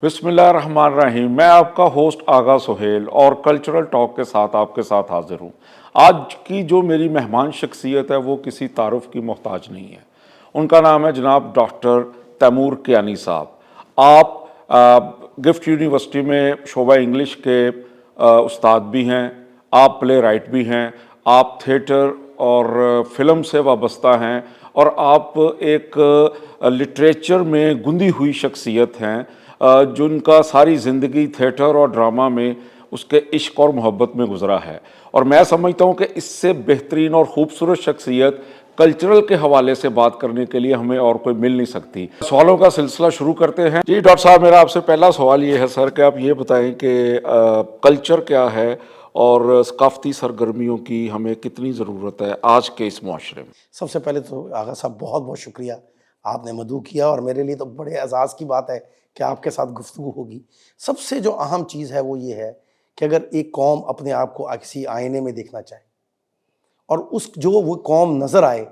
بسم اللہ الرحمن الرحیم. میں آپ کا ہوسٹ آغا سہیل اور کلچرل ٹاک کے ساتھ آپ کے ساتھ حاضر ہوں. آج کی جو میری مہمان شخصیت ہے وہ کسی تعارف کی محتاج نہیں ہے. ان کا نام ہے جناب ڈاکٹر تیمور کیانی صاحب. آپ گفٹ یونیورسٹی میں شعبہ انگلش کے استاد بھی ہیں، آپ پلے رائٹ بھی ہیں، آپ تھیٹر اور فلم سے وابستہ ہیں، اور آپ ایک لٹریچر میں گندی ہوئی شخصیت ہیں جن کا ساری زندگی تھیٹر اور ڈرامہ میں اس کے عشق اور محبت میں گزرا ہے. اور میں سمجھتا ہوں کہ اس سے بہترین اور خوبصورت شخصیت کلچرل کے حوالے سے بات کرنے کے لیے ہمیں اور کوئی مل نہیں سکتی. سوالوں کا سلسلہ شروع کرتے ہیں. جی ڈاکٹر صاحب، میرا آپ سے پہلا سوال یہ ہے سر کہ آپ یہ بتائیں کہ کلچر کیا ہے اور ثقافتی سرگرمیوں کی ہمیں کتنی ضرورت ہے آج کے اس معاشرے میں؟ سب سے پہلے تو آغا صاحب بہت بہت شکریہ، آپ نے مدعو کیا اور میرے لیے تو بڑے اعزاز کی بات ہے کہ آپ کے ساتھ گفتگو ہوگی. سب سے جو اہم چیز ہے وہ یہ ہے کہ اگر ایک قوم اپنے آپ کو کسی آئینے میں دیکھنا چاہے اور وہ قوم نظر آئے،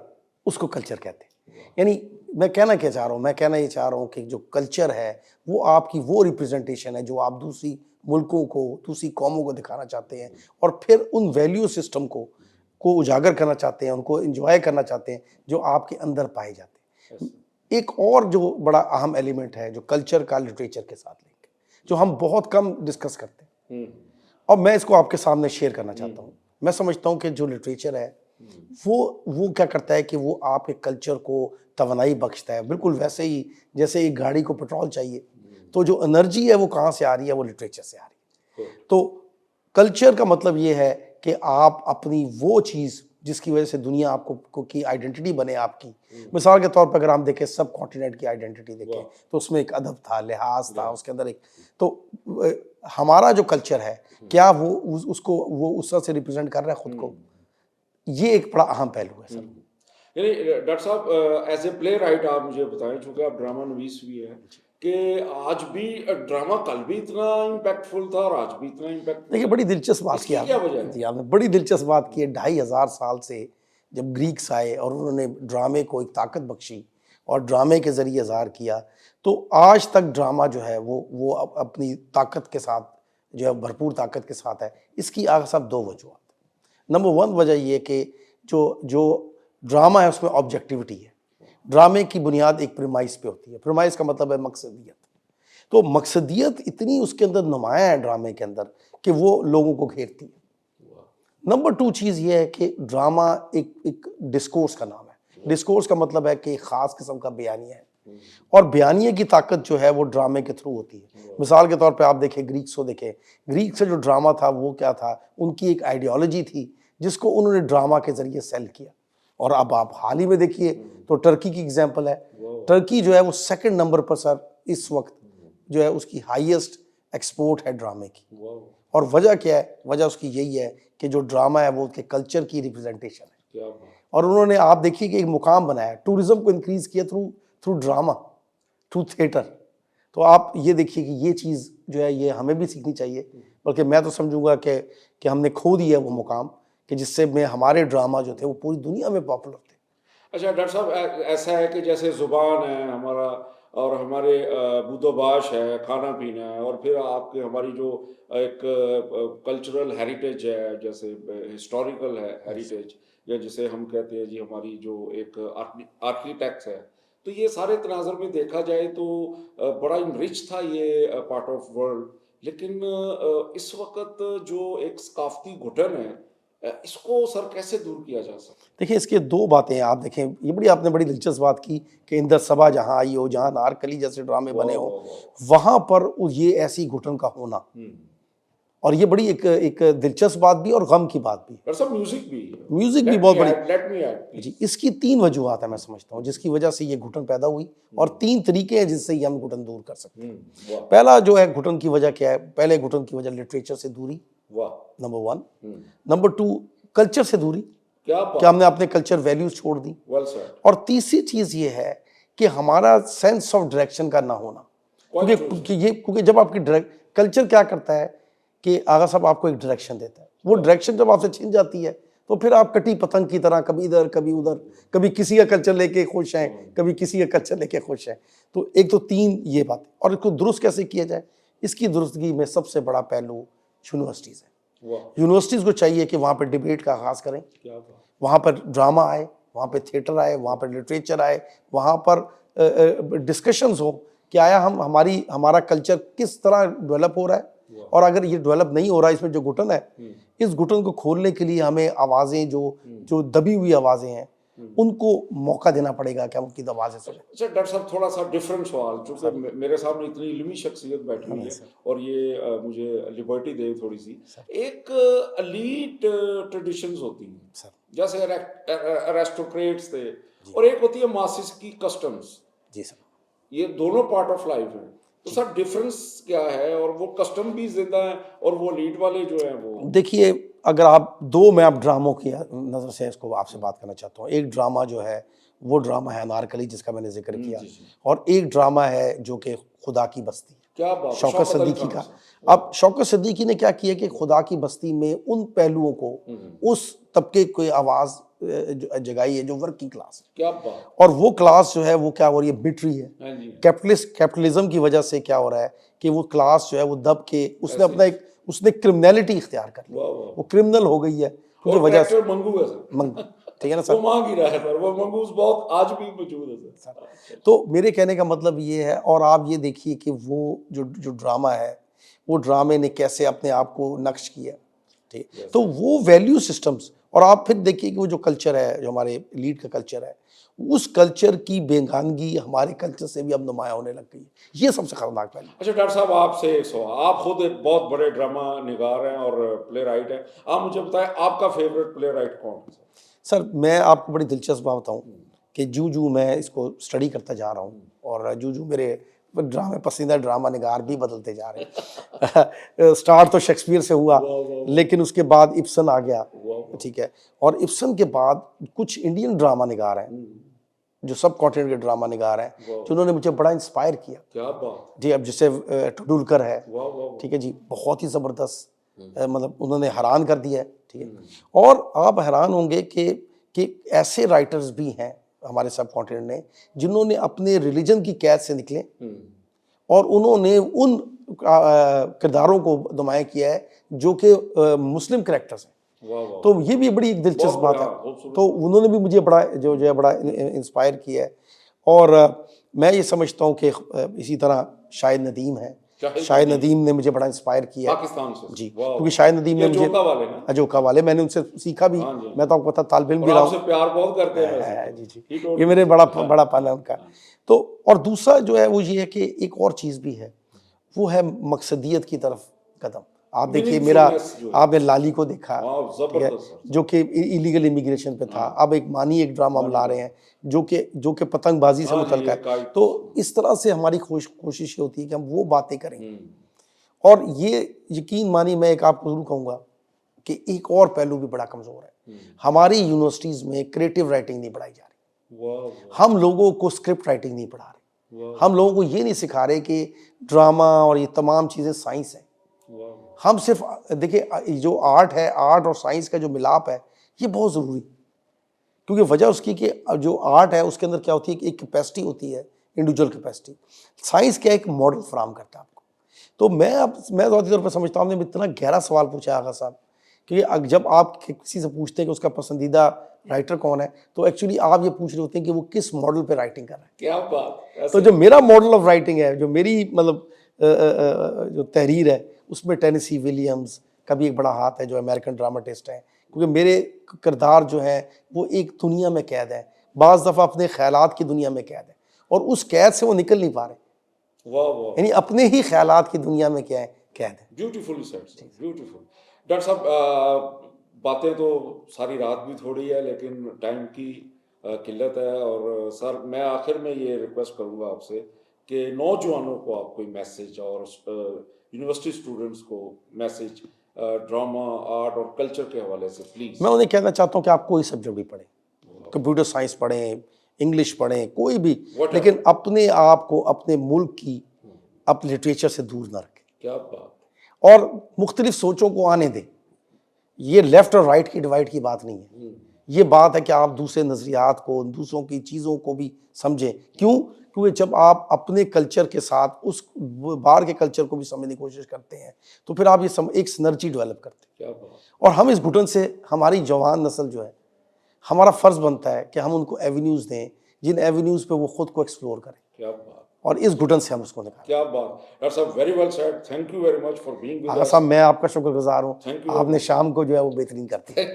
اس کو کلچر کہتے ہیں. یعنی میں کہنا کیا چاہ رہا ہوں، میں کہنا یہ چاہ رہا ہوں کہ جو کلچر ہے وہ آپ کی وہ ریپرزنٹیشن ہے جو آپ دوسری ملکوں کو، دوسری قوموں کو دکھانا چاہتے ہیں، اور پھر ان ویلیو سسٹم کو اجاگر کرنا چاہتے ہیں، ان کو انجوائے کرنا چاہتے ہیں جو آپ کے اندر پائے جاتے ہیں. ایک اور جو بڑا اہم ایلیمنٹ ہے جو کلچر کا لٹریچر کے ساتھ لنک ہے، جو ہم بہت کم ڈسکس کرتے ہیں، اور میں اس کو آپ کے سامنے شیئر کرنا چاہتا ہوں. میں سمجھتا ہوں کہ جو لٹریچر ہے وہ کیا کرتا ہے کہ وہ آپ کے کلچر کو توانائی بخشتا ہے. بالکل ویسے ہی جیسے ایک گاڑی کو پیٹرول چاہیے، تو جو انرجی ہے وہ کہاں سے آ رہی ہے؟ وہ لٹریچر سے آ رہی ہے. تو کلچر کا مطلب یہ ہے کہ آپ اپنی وہ چیز جس کی وجہ سے دنیا آپ کو کی آئیڈینٹی بنے آپ کی. مثال کے طور پر اگر ہم دیکھیں سب کانٹیننٹ کی آئیڈینٹی دیکھیں تو اس میں ایک ادب تھا، لحاظ تھا، اس کے اندر ایک تو ہمارا جو کلچر ہے کیا وہ اس کو وہ اس طرح سے ریپرزینٹ کر رہا ہے خود کو؟ یہ ایک بڑا اہم پہلو ہے سر. یعنی ڈاکٹر صاحب ایز اے پلے رائٹ آپ مجھے بتائیں، چونکہ آپ ڈرامہ نویس بھی ہیں، کہ آج بھی ڈرامہ کل بھی اتنا امپیکٹ فل تھا اور آج بھی اتنا امپیکٹ فل دیکھیے ہے، بڑی دلچسپ بات اس کی کی آپ کیا وجہ ہے؟ جی آپ نے بڑی دلچسپ بات کی ہے. 2500 سال سے جب گریکس آئے اور انہوں نے ڈرامے کو ایک طاقت بخشی اور ڈرامے کے ذریعے اظہار کیا، تو آج تک ڈرامہ جو ہے وہ اپنی طاقت کے ساتھ جو ہے بھرپور طاقت کے ساتھ ہے. اس کی آگے صاحب دو وجوہات. نمبر 1 وجہ یہ کہ جو ڈرامہ ہے اس میں آبجیکٹیوٹی ہے. ڈرامے کی بنیاد ایک پریمائز پہ ہوتی ہے. پریمائز کا مطلب ہے مقصدیت. تو مقصدیت اتنی اس کے اندر نمایاں ہے ڈرامے کے اندر کہ وہ لوگوں کو گھیرتی ہے. نمبر 2 چیز یہ ہے کہ ڈرامہ ایک ڈسکورس کا نام ہے. ڈسکورس کا مطلب ہے کہ ایک خاص قسم کا بیانیہ ہے، اور بیانیے کی طاقت جو ہے وہ ڈرامے کے تھرو ہوتی ہے. مثال کے طور پہ آپ دیکھیں گریکس کو دیکھیں، گریک سے جو ڈرامہ تھا وہ کیا تھا؟ ان کی ایک آئیڈیالوجی تھی جس کو انہوں نے ڈرامہ کے ذریعے سیل کیا. اور اب آپ حال ہی میں دیکھیے تو ٹرکی کی اگزامپل ہے. ٹرکی جو ہے وہ 2nd نمبر پر سر اس وقت جو ہے اس کی ہائیسٹ ایکسپورٹ ہے ڈرامے کی. اور وجہ کیا ہے؟ وجہ اس کی یہی ہے کہ جو ڈرامہ ہے وہ اس کے کلچر کی ریپرزنٹیشن ہے. اور انہوں نے آپ دیکھیے کہ ایک مقام بنایا، ٹورزم کو انکریز کیا تھرو ڈرامہ، تھرو تھیٹر. تو آپ یہ دیکھیے کہ یہ چیز جو ہے یہ ہمیں بھی سیکھنی چاہیے، بلکہ میں تو سمجھوں گا کہ ہم نے کھو دیا وہ مقام کہ جس سے میں ہمارے ڈرامہ جو تھے وہ پوری دنیا میں پاپولر تھے. اچھا ڈاکٹر صاحب، ایسا ہے کہ جیسے زبان ہے ہمارا، اور ہمارے بود و باش ہے، کھانا پینا ہے، اور پھر آپ کی ہماری جو ایک کلچرل ہیریٹیج ہے، جیسے ہسٹوریکل ہے ہیریٹیج، یا جسے ہم کہتے ہیں جی ہماری جو ایک آرکیٹیکٹس ہے، تو یہ سارے تناظر میں دیکھا جائے تو بڑا انرچ تھا یہ پارٹ آف ورلڈ. لیکن اس وقت جو ایک ثقافتی گھٹن ہے، اس کو سر کیسے دور کیا جا سکتا؟ دیکھیں اس کے 2 باتیں ہیں. آپ دیکھیں یہ آپ نے بڑی دلچسپ بات کی کہ اندر صبا جہاں آئی ہو، جہاں نارکلی جیسے ڈرامے بنے ہوں، وہاں پر یہ ایسی گھٹن کا ہونا، اور یہ بڑی ایک دلچسپ بات بھی اور غم کی بات بھی. سب میوزک بھی میوزک بھی بہت بڑی لیٹ می ایڈ جی. اس کی 3 وجوہات ہیں میں سمجھتا ہوں جس کی وجہ سے یہ گھٹن پیدا ہوئی، اور 3 طریقے ہیں جس سے یہ ہم گھٹن دور کر سکتے ہیں. پہلا جو ہے گھٹن کی وجہ کیا ہے؟ پہلے گھٹن کی وجہ لٹریچر سے دوری، نمبر 1. نمبر 2 کلچر سے دوری، کہ ہم نے اپنے کلچر ویلیوز چھوڑ دی. اور تیسری چیز یہ ہے کہ ہمارا سینس آف ڈائریکشن کا نہ ہونا. کیونکہ جب آپ کی کلچر کیا کرتا ہے کہ آغا صاحب آپ کو ایک ڈائریکشن دیتا ہے، وہ ڈائریکشن جب آپ سے چھن جاتی ہے تو پھر آپ کٹی پتنگ کی طرح کبھی ادھر کبھی ادھر، کبھی کسی کا کلچر لے کے خوش ہیں، کبھی کسی کا کلچر لے کے خوش ہیں. تو ایک تو تین یہ بات. اور اس کو درست کیسے کیا جائے؟ اس کی درستگی میں سب سے بڑا پہلو یونیورسٹیز ہے. یونیورسٹیز کو چاہیے کہ وہاں پہ ڈبیٹ کا آغاز کریں، وہاں پر ڈرامہ آئے، وہاں پہ تھیٹر آئے، وہاں پر لٹریچر آئے، وہاں پر ڈسکشنز ہو کہ آیا ہمارا کلچر کس طرح ڈیولپ ہو رہا ہے، اور اگر یہ ڈیولپ نہیں ہو رہا ہے، اس میں جو گھٹن ہے، اس گھٹن کو کھولنے کے لیے ہمیں آوازیں جو دبی ہوئی آوازیں ہیں ان کو موقع دینا پڑے گا کہ ہم ان کی آوازیں سنیں. اچھا ڈاکٹر صاحب، تھوڑا سا ڈفرینٹ سوال، چونکہ میرے سامنے اتنی علمی شخصیت بیٹھی ہوئی ہے اور یہ مجھے لبرٹی دے تھوڑی سی. ایک الیٹ ٹریڈیشنز ہوتی ہیں جیسے ایرسٹوکریٹس تھے، اور ایک ہوتی ہے ماسس کی کسٹمز. جی سر. یہ دونوں پارٹ آف لائف ہیں، تو سر ڈفرینس کیا ہے؟ اور وہ کسٹم بھی زندہ ہیں اور وہ لیڈ والے جو ہیں وہ؟ دیکھیے، اگر آپ میں آپ ڈراموں کی نظر سے اس کو آپ سے بات کرنا چاہتا ہوں. ایک ڈرامہ جو ہے وہ ڈرامہ ہے انارکلی جس کا میں نے ذکر کیا، اور ایک ڈرامہ ہے جو کہ خدا کی بستی، کیا بات، شوکت صدیقی کا. اب شوکت صدیقی نے کیا کیا کہ خدا کی بستی میں ان پہلوؤں کو، اس طبقے کو آواز جگائی ہے جو ورکنگ کلاس ہے. کیا بات. اور وہ کلاس جو ہے وہ کیا ہو رہی ہے؟ بٹری ہے. کیپٹلزم کی وجہ سے کیا ہو رہا ہے کہ وہ کلاس جو ہے وہ دب کے اس نے کرمنلٹی اختیار کر لی، وہ کرمنل ہو گئی ہے. کیونکہ وجہ سے منگو ہے سر، ٹھیک ہے نا سر، وہ مانگ ہی رہا ہے سر، وہ منگوز بہت آج بھی موجود ہے سر. تو میرے کہنے کا مطلب یہ ہے. اور آپ یہ دیکھیے کہ وہ جو ڈرامہ ہے، وہ ڈرامے نے کیسے اپنے آپ کو نقش کیا. ٹھیک، تو وہ ویلیو سسٹمز. اور آپ پھر دیکھیے کہ وہ جو کلچر ہے، جو ہمارے لیڈ کا کلچر ہے، اس کلچر کی بےگانگی ہمارے کلچر سے بھی اب نمایاں ہونے لگ گئی ہے. یہ سب سے خطرناک پہلو. اچھا ڈاکٹر صاحب، آپ سے ایک سوال، آپ خود ایک بہت بڑے ڈرامہ نگار ہیں اور پلے رائٹ ہیں، آپ مجھے بتائیں آپ کا فیوریٹ پلے رائٹ کون ہے؟ سر میں آپ کو بڑی دلچسپ بات بتاؤں کہ جو میں اس کو اسٹڈی کرتا جا رہا ہوں، اور جو میرے پسندیدہ ڈرامہ نگار بھی بدلتے جا رہے ہیں. سٹارٹ تو شیکسپیئر سے ہوا، لیکن اس کے بعد ابسن آ گیا. ٹھیک ہے، اور ابسن کے بعد کچھ انڈین ڈرامہ نگار ہیں جو سب کانٹیننٹ کے ڈرامہ نگار ہیں، جنہوں نے مجھے بڑا انسپائر کیا. کیا بات جی. اب جیسے ٹنڈولکر ہے، ٹھیک ہے جی، بہت ہی زبردست، مطلب انہوں نے حیران کر دیا ہے. ٹھیک ہے، اور آپ حیران ہوں گے کہ ایسے رائٹرز بھی ہیں ہمارے سب کانٹیننٹ نے جنہوں نے اپنے ریلیجن کی قید سے نکلے اور انہوں نے ان کرداروں کو نمایاں کیا ہے جو کہ مسلم کریکٹرز ہیں. تو یہ بھی بڑی ایک دلچسپ بات ہے. تو انہوں نے بھی مجھے بڑا بڑا انسپائر کیا ہے. اور میں یہ سمجھتا ہوں کہ اسی طرح شاہد ندیم ہے. شاہد ندیم نے مجھے بڑا انسپائر کیا ہے پاکستان سے. جی، کیونکہ شاہد ندیم نے مجھے اجوکا والے، میں نے ان سے سیکھا بھی. میں تو آپ کو پتا طالب علم بھی رہا ہوں. پیار بہت کرتے ہیں. جی، یہ میرے بڑا پن ہے ان کا. تو اور دوسرا جو ہے وہ یہ ہے کہ ایک اور چیز بھی ہے، وہ ہے مقصدیت کی طرف قدم. آپ دیکھیے آپ نے لالی کو دیکھا، جو کہ ایلیگل امیگریشن پہ تھا. اب ایک ڈرامہ ہم لا رہے ہیں جو کہ پتنگ بازی سے متعلق ہے. تو اس طرح سے ہماری کوشش یہ ہوتی ہے کہ ہم وہ باتیں کریں. اور یہ یقین مانی میں ایک آپ کو ضرور کہوں گا کہ ایک اور پہلو بھی بڑا کمزور ہے. ہماری یونیورسٹیز میں کریٹیو رائٹنگ نہیں پڑھائی جا رہی. ہم لوگوں کو اسکرپٹ رائٹنگ نہیں پڑھا رہے. ہم لوگوں کو یہ نہیں سکھا رہے کہ ڈرامہ اور یہ تمام چیزیں سائنس ہیں. ہم صرف دیکھیں جو آرٹ ہے، آرٹ اور سائنس کا جو ملاپ ہے، یہ بہت ضروری، کیونکہ وجہ اس کی کہ جو آرٹ ہے اس کے اندر کیا ہوتی ہے کہ ایک کیپیسٹی ہوتی ہے، انڈیویجول کیپیسٹی. سائنس کیا ایک ماڈل فراہم کرتا ہے آپ کو. تو میں ذاتی طور پر سمجھتا ہوں، نے اتنا گہرا سوال پوچھا آغا صاحب کہ جب آپ کسی سے پوچھتے ہیں کہ اس کا پسندیدہ رائٹر کون ہے، تو ایکچولی آپ یہ پوچھ رہے ہوتے ہیں کہ وہ کس ماڈل پہ رائٹنگ کر رہا ہے. کیا بات. تو جو میرا ماڈل آف رائٹنگ ہے، جو میری مطلب جو تحریر ہے، اس میں ٹینیسی ولیمز کا بھی ایک بڑا ہاتھ ہے جو امریکن ڈرامٹسٹ ہیں. کیونکہ میرے کردار جو ہیں وہ ایک دنیا میں قید ہیں، بعض دفعہ اپنے خیالات کی دنیا میں قید ہیں، اور اس قید سے وہ نکل نہیں پا رہے. یعنی اپنے ہی خیالات کی دنیا میں کیا ہے، قید ہے. Beautiful sad, beautiful. ڈاکٹر صاحب، باتیں تو ساری رات بھی تھوڑی ہے لیکن ٹائم کی قلت ہے. اور سر میں آخر میں یہ ریکویسٹ کروں گا آپ سے کہ نوجوانوں کو آپ کوئی میسیج، اور یونیورسٹی اسٹوڈنٹس کو میسیج ڈرامہ، آرٹ اور کلچر کے حوالے سے پلیز. میں انہیں کہنا چاہتا ہوں کہ آپ کوئی سبجیکٹ بھی پڑھیں، کمپیوٹر سائنس پڑھیں، انگلش پڑھیں، کوئی بھی، لیکن اپنے آپ کو اپنے ملک کی اپنے لٹریچر سے دور نہ رکھیں. کیا بات. اور مختلف سوچوں کو آنے دیں. یہ لیفٹ اور رائٹ کی ڈیوائڈ کی بات نہیں ہے، یہ بات ہے کہ آپ دوسرے نظریات کو، دوسروں کی چیزوں کو بھی سمجھیں. کیوں؟ کیونکہ جب آپ اپنے کلچر کے ساتھ اس باہر کے کلچر کو بھی سمجھنے کی کوشش کرتے ہیں تو پھر آپ یہ ایک سنرجی ڈیولپ کرتے ہیں. اور ہم اس گھٹن سے، ہماری جوان نسل جو ہے، ہمارا فرض بنتا ہے کہ ہم ان کو ایونیوز دیں جن ایونیوز پہ وہ خود کو ایکسپلور کریں، اور اس گھٹن سے ہم اس کو نکالیں. کیا بات ڈاکٹر صاحب، very well said. Thank you very much for being with Agha us. صاحب میں آپ کا شکر گزار ہوں، Thank you آپ very نے شام کو جو ہے وہ بہترین کرتی ہے.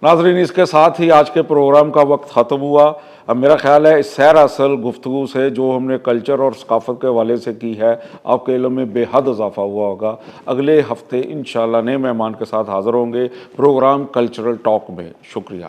ناظرین، اس کے ساتھ ہی آج کے پروگرام کا وقت ختم ہوا. اب میرا خیال ہے اس سیر اصل گفتگو سے جو ہم نے کلچر اور ثقافت کے حوالے سے کی ہے، آپ کے علم میں بے حد اضافہ ہوا ہوگا. اگلے ہفتے انشاءاللہ نئے مہمان کے ساتھ حاضر ہوں گے پروگرام کلچرل ٹاک میں. شکریہ.